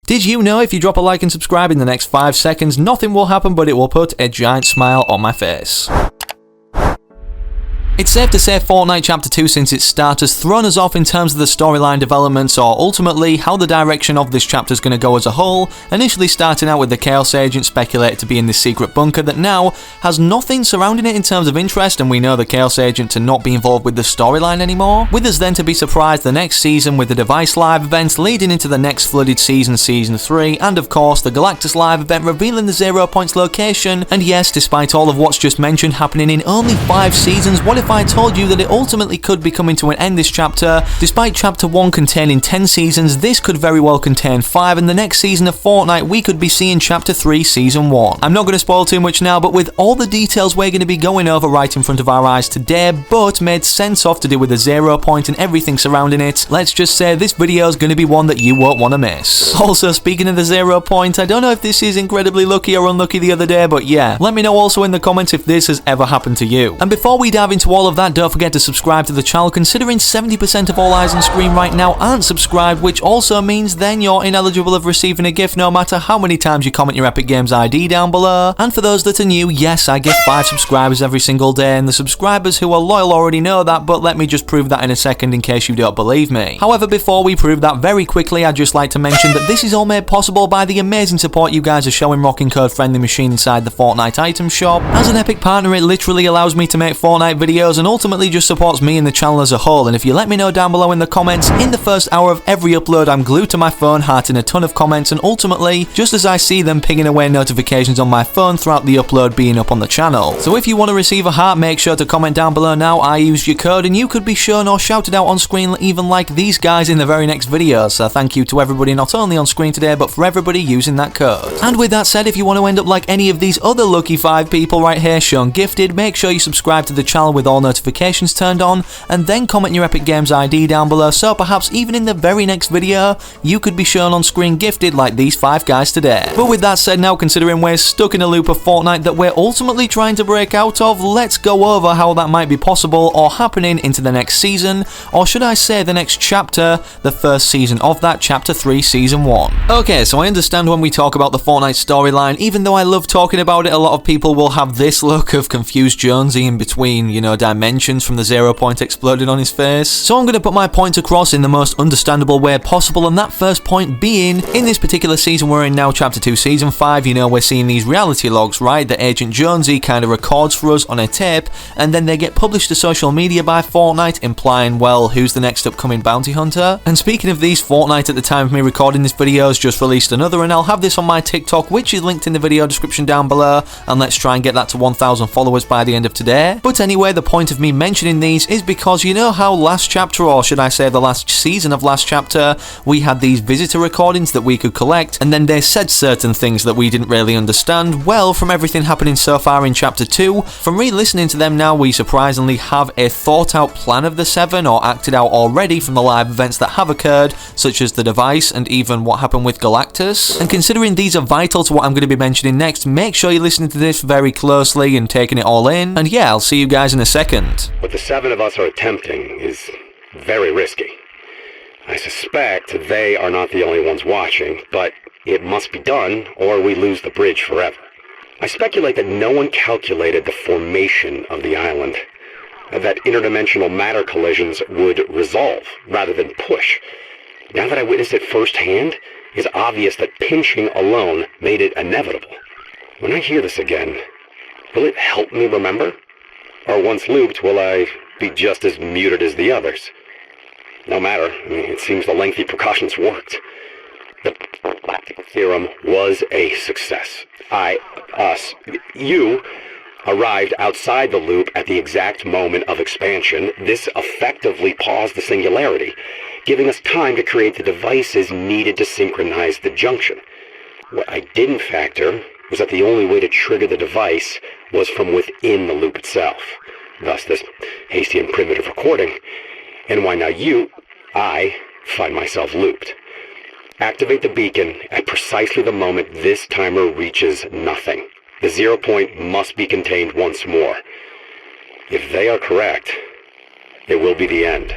Did you know if you drop a like and subscribe in the next 5 seconds, nothing will happen but it will put a giant smile on my face? It's safe to say Fortnite Chapter 2 since its start has thrown us off in terms of the storyline developments or ultimately how the direction of this chapter is going to go as a whole, initially starting out with the Chaos Agent speculated to be in this secret bunker that now has nothing surrounding it in terms of interest, and we know the Chaos Agent to not be involved with the storyline anymore, with us then to be surprised the next season with the Device Live events leading into the next flooded season, Season 3, and of course the Galactus Live event revealing the 0 Points location. And yes, despite all of what's just mentioned happening in only 5 seasons, what if I told you that it ultimately could be coming to an end this chapter? Despite Chapter 1 containing 10 seasons, this could very well contain 5, and the next season of Fortnite we could be seeing Chapter 3 Season 1. I'm not going to spoil too much now, but with all the details we're going to be going over right in front of our eyes today, but made sense of to do with the 0 Point and everything surrounding it, let's just say this video is going to be one that you won't want to miss. Also, speaking of the 0 Point, I don't know if this is incredibly lucky or unlucky the other day, but yeah, let me know also in the comments if this has ever happened to you. And before we dive into all of that, don't forget to subscribe to the channel, considering 70% of all eyes on screen right now aren't subscribed, which also means then you're ineligible of receiving a gift no matter how many times you comment your Epic Games ID down below. And for those that are new, yes, I give 5 subscribers every single day, and the subscribers who are loyal already know that, but let me just prove that in a second in case you don't believe me. However, before we prove that very quickly, I'd just like to mention that this is all made possible by the amazing support you guys are showing rocking code FriendlyMachine inside the Fortnite item shop. As an Epic partner, it literally allows me to make Fortnite videos and ultimately just supports me and the channel as a whole. And if you let me know down below in the comments, in the first hour of every upload I'm glued to my phone hearting a ton of comments, and ultimately just as I see them pinging away notifications on my phone throughout the upload being up on the channel. So if you want to receive a heart, make sure to comment down below now. I use your code and you could be shown or shouted out on screen even like these guys in the very next video. So thank you to everybody not only on screen today but for everybody using that code. And with that said, if you want to end up like any of these other lucky 5 people right here shown gifted, make sure you subscribe to the channel with all notifications turned on, and then comment your Epic Games ID down below, so perhaps even in the very next video you could be shown on screen gifted like these 5 guys today. But with that said, now considering we're stuck in a loop of Fortnite that we're ultimately trying to break out of, let's go over how that might be possible or happening into the next season, or should I say the next chapter, the first season of that, Chapter 3 Season 1. Okay, so I understand when we talk about the Fortnite storyline, even though I love talking about it, a lot of people will have this look of confused Jonesy in between, you know, dimensions from the 0 Point exploding on his face. So I'm going to put my point across in the most understandable way possible, and that first point being, in this particular season we're in now, Chapter 2 Season 5, you know, we're seeing these reality logs, right, that Agent Jonesy kind of records for us on a tape, and then they get published to social media by Fortnite, implying, well, who's the next upcoming bounty hunter? And speaking of these, Fortnite at the time of me recording this video has just released another, and I'll have this on my TikTok, which is linked in the video description down below, and let's try and get that to 1,000 followers by the end of today. But anyway, the point of me mentioning these is because you know how last chapter, or should I say the last season of last chapter, we had these visitor recordings that we could collect, and then they said certain things that we didn't really understand. Well, from everything happening so far in Chapter 2, from re-listening to them now, we surprisingly have a thought out plan of the 7, or acted out already from the live events that have occurred, such as the Device and even what happened with Galactus. And considering these are vital to what I'm going to be mentioning next, make sure you're listening to this very closely and taking it all in, and yeah, I'll see you guys in a second. What the 7 of us are attempting is very risky. I suspect they are not the only ones watching, but it must be done or we lose the bridge forever. I speculate that no one calculated the formation of the island, that interdimensional matter collisions would resolve rather than push. Now that I witnessed it firsthand, it's obvious that pinching alone made it inevitable. When I hear this again, will it help me remember? Or once looped, will I be just as muted as the others? No matter, it seems the lengthy precautions worked. The theorem was a success. You arrived outside the loop at the exact moment of expansion. This effectively paused the singularity, giving us time to create the devices needed to synchronize the junction. What I didn't factor was that the only way to trigger the device was from within the loop itself. Thus this hasty and primitive recording, and why now I find myself looped. Activate the beacon at precisely the moment this timer reaches nothing. The 0 Point must be contained once more. If they are correct, it will be the end.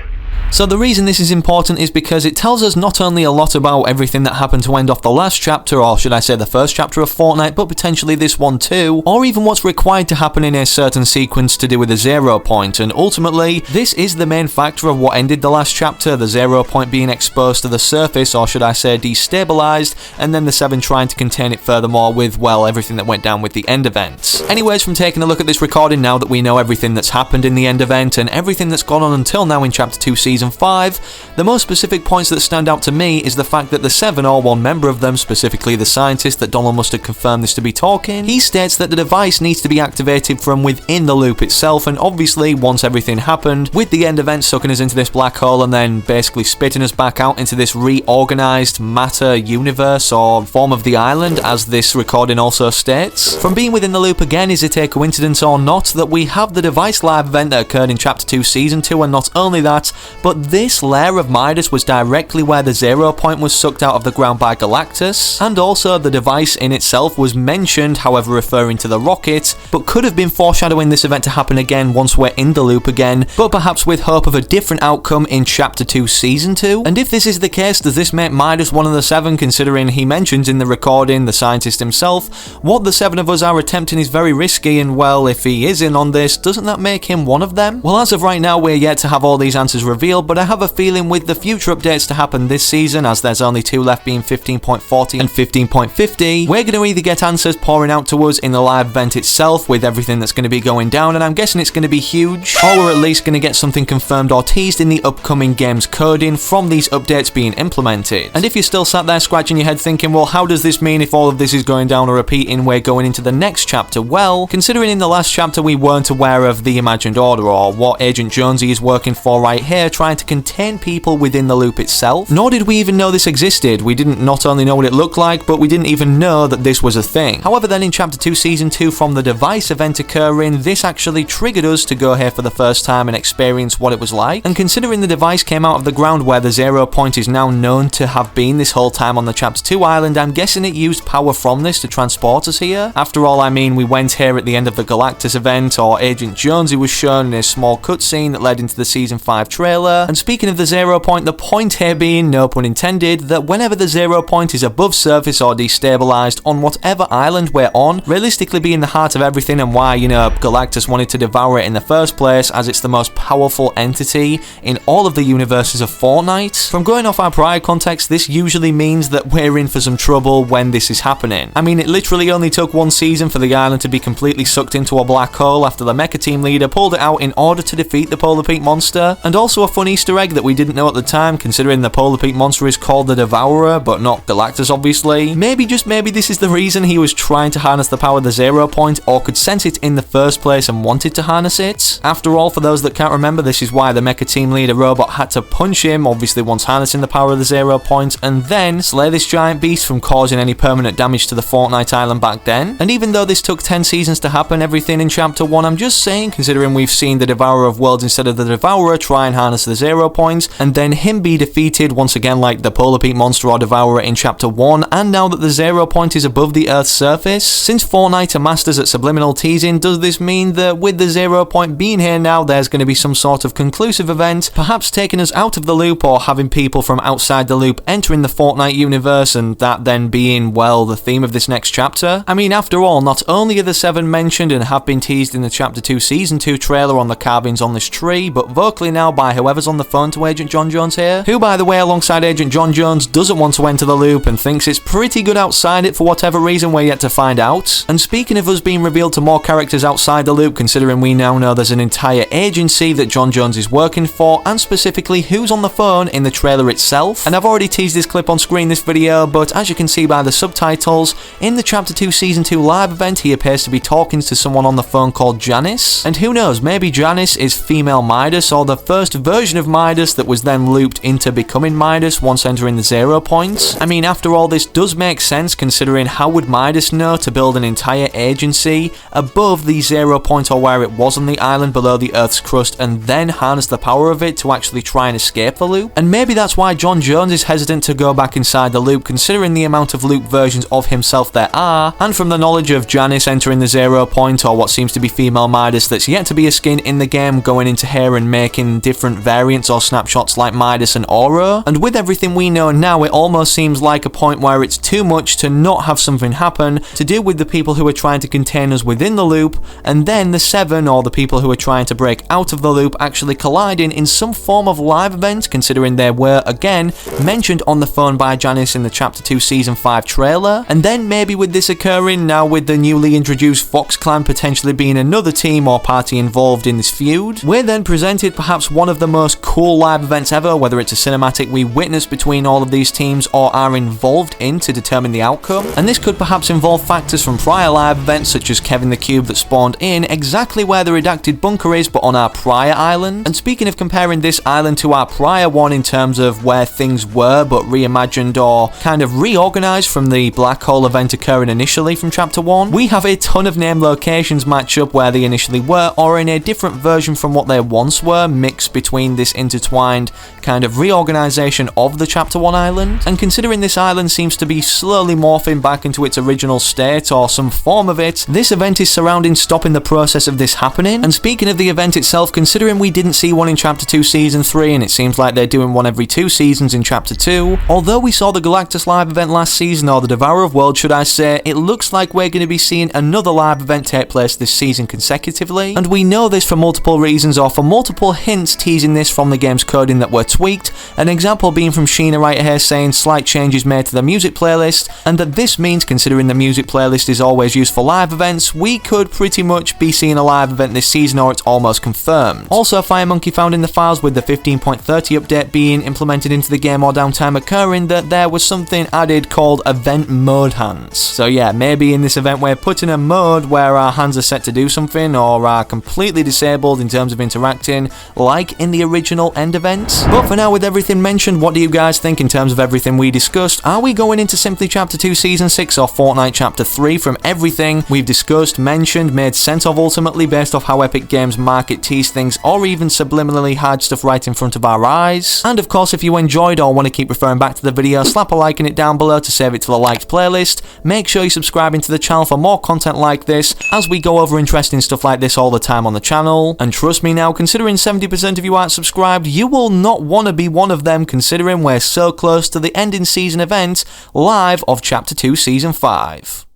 So the reason this is important is because it tells us not only a lot about everything that happened to end off the last chapter, or should I say the first chapter of Fortnite, but potentially this one too, or even what's required to happen in a certain sequence to do with the 0 point, and ultimately, this is the main factor of what ended the last chapter, the 0 point being exposed to the surface, or should I say destabilized, and then the 7 trying to contain it furthermore with, well, everything that went down with the end events. Anyways, from taking a look at this recording now that we know everything that's happened in the end event and everything that's gone on until now in Chapter 2 Season 5, the most specific points that stand out to me is the fact that the 7, or one member of them, specifically the scientist that Donald must have confirmed this to be talking, he states that the device needs to be activated from within the loop itself, and obviously once everything happened, with the end event sucking us into this black hole and then basically spitting us back out into this reorganized matter universe or form of the island, as this recording also states. From being within the loop again, is it a coincidence or not that we have the device live event that occurred in Chapter 2 Season 2, and not only that, but this lair of Midas was directly where the 0 point was sucked out of the ground by Galactus, and also the device in itself was mentioned, however referring to the rocket, but could have been foreshadowing this event to happen again once we're in the loop again, but perhaps with hope of a different outcome in Chapter 2 Season 2. And if this is the case, does this make Midas one of the 7, considering he mentions in the recording, the scientist himself, what the 7 of us are attempting is very risky, and well, if he is in on this, doesn't that make him one of them? Well, as of right now, we're yet to have all these answers revealed, but I have a feeling with the future updates to happen this season, as there's only 2 left being 15.40 and 15.50, we're going to either get answers pouring out to us in the live event itself with everything that's going to be going down, and I'm guessing it's going to be huge, or we're at least going to get something confirmed or teased in the upcoming game's coding from these updates being implemented. And if you're still sat there scratching your head thinking, well, how does this mean if all of this is going down or repeating, we're going into the next chapter? Well, considering in the last chapter we weren't aware of the Imagined Order or what Agent Jonesy is working for right here, trying to contain people within the loop itself, nor did we even know this existed. We didn't not only know what it looked like, but we didn't even know that this was a thing. However, then in Chapter 2 Season 2, from the device event occurring, this actually triggered us to go here for the first time and experience what it was like. And considering the device came out of the ground where the 0 point is now known to have been this whole time on the Chapter 2 island, I'm guessing it used power from this to transport us here. After all, I mean, we went here at the end of the Galactus event, or Agent Jonesy was shown in a small cutscene that led into the Season 5 trailer. And speaking of the 0 point, the point here being, no pun intended, that whenever the 0 point is above surface or destabilized on whatever island we're on, realistically being the heart of everything and why, you know, Galactus wanted to devour it in the first place, as it's the most powerful entity in all of the universes of Fortnite. From going off our prior context, this usually means that we're in for some trouble when this is happening. I mean, it literally only took 1 season for the island to be completely sucked into a black hole after the mecha team leader pulled it out in order to defeat the Polar Peak monster, and also a fun Easter egg that we didn't know at the time, considering the Polar Peak monster is called the Devourer, but not Galactus obviously. Maybe, just maybe, this is the reason he was trying to harness the power of the 0 point, or could sense it in the first place and wanted to harness it. After all, for those that can't remember, this is why the mecha team leader robot had to punch him, obviously once harnessing the power of the 0 point, and then slay this giant beast from causing any permanent damage to the Fortnite island back then. And even though this took 10 seasons to happen, everything in Chapter 1, I'm just saying, considering we've seen the Devourer of Worlds instead of the Devourer try and harness the 0 point, and then him be defeated once again like the Polar Peak monster or Devourer in Chapter 1, and now that the 0 point is above the Earth's surface, since Fortnite are masters at subliminal teasing, does this mean that with the 0 point being here now, there's going to be some sort of conclusive event, perhaps taking us out of the loop or having people from outside the loop entering the Fortnite universe, and that then being, well, the theme of this next chapter? I mean, after all, not only are the 7 mentioned and have been teased in the Chapter 2 Season 2 trailer on the carvings on this tree, but vocally now by whoever's on the phone to Agent John Jones here, who, by the way, alongside Agent John Jones, doesn't want to enter the loop and thinks it's pretty good outside it for whatever reason we're yet to find out. And speaking of us being revealed to more characters outside the loop, considering we now know there's an entire agency that John Jones is working for, and specifically who's on the phone in the trailer itself. And I've already teased this clip on screen this video, but as you can see by the subtitles, in the Chapter 2 Season 2 live event, he appears to be talking to someone on the phone called Janice. And who knows, maybe Janice is female Midas, or the first version of Midas that was then looped into becoming Midas once entering the 0 point. I mean, after all, this does make sense, considering how would Midas know to build an entire agency above the 0 point, or where it was on the island below the Earth's crust, and then harness the power of it to actually try and escape the loop? And maybe that's why John Jones is hesitant to go back inside the loop, considering the amount of loop versions of himself there are, and from the knowledge of Janice entering the 0 point, or what seems to be female Midas that's yet to be a skin in the game, going into here and making different variants variants or snapshots like Midas and Oro, and with everything we know now, it almost seems like a point where it's too much to not have something happen to deal with the people who are trying to contain us within the loop, and then the 7 or the people who are trying to break out of the loop actually colliding in some form of live event, considering they were, again, mentioned on the phone by Janice in the Chapter 2 Season 5 trailer, and then maybe with this occurring now with the newly introduced Fox Clan potentially being another team or party involved in this feud, we're then presented perhaps one of the most cool live events ever, whether it's a cinematic we witness between all of these teams or are involved in to determine the outcome, and this could perhaps involve factors from prior live events such as Kevin the Cube that spawned in exactly where the redacted bunker is but on our prior island. And speaking of comparing this island to our prior one in terms of where things were but reimagined or kind of reorganized from the black hole event occurring initially from Chapter 1, we have a ton of name locations match up where they initially were or in a different version from what they once were, mixed between this intertwined kind of reorganization of the Chapter 1 island. And considering this island seems to be slowly morphing back into its original state or some form of it, this event is surrounding stopping the process of this happening. And speaking of the event itself, considering we didn't see one in Chapter 2 Season 3 and it seems like they're doing one every 2 seasons in Chapter 2, although we saw the Galactus live event last season, or the Devourer of Worlds should I say, it looks like we're going to be seeing another live event take place this season consecutively, and we know this for multiple reasons or for multiple hints teasing this from the game's coding that were tweaked, an example being from Sheena right here saying slight changes made to the music playlist, and that this means considering the music playlist is always used for live events, we could pretty much be seeing a live event this season or it's almost confirmed. Also, FireMonkey found in the files with the 15.30 update being implemented into the game or downtime occurring that there was something added called Event Mode Hands. So yeah, maybe in this event we're putting a mode where our hands are set to do something or are completely disabled in terms of interacting, like in the original end events. But for now, with everything mentioned, what do you guys think in terms of everything we discussed? Are we going into simply Chapter 2 Season 6 or Fortnite Chapter 3 from everything we've discussed, mentioned, made sense of ultimately based off how Epic Games market tease things or even subliminally hide stuff right in front of our eyes? And of course, if you enjoyed or want to keep referring back to the video, slap a like in it down below to save it to the liked playlist. Make sure you're subscribing to the channel for more content like this, as we go over interesting stuff like this all the time on the channel. And trust me now, considering 70% of you aren't subscribed, you will not want to be one of them considering we're so close to the ending season event live of Chapter 2 Season 5.